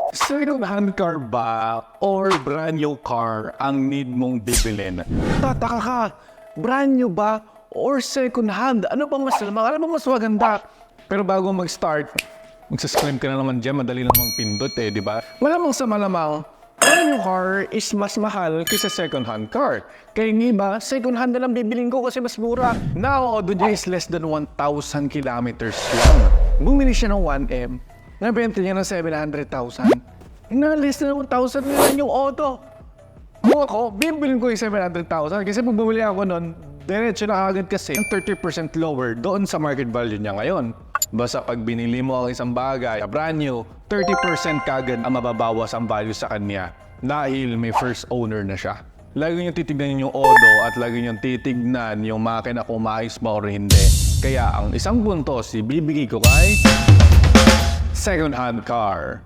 Second-hand car ba or brand new car ang need mong bibilin? Tataka ka, brand new ba or second-hand? Ano bang mas lamang? Ano bang mas maganda? Pero bago mag-start, magsascrim ka na naman dyan, madali lang pindot di ba? Malamang sa malamang, brand new car is mas mahal kaysa second-hand car. Kaya nga ba, second-hand na lang bibilin ko kasi mas mura. Now, Odo niya is less than 1,000 kilometers lang. Bumili siya ng 1M. Nabenta niya ng 700,000. Na-list na 1,000 na lang yung auto. Kung ako, bibilin ko yung 700,000 kasi pag bumili ako nun, diretso na agad kasi yung 30% lower doon sa market value niya ngayon. Basta pag binili mo ang isang bagay, brand new, 30% kagad ang mababawas ang value sa kanya dahil may first owner na siya. Lagi niyong titignan yung auto at lagi niyong titignan yung makina kung maayos ba o hindi. Kaya ang isang puntos, ibibigay ko kay second-hand car.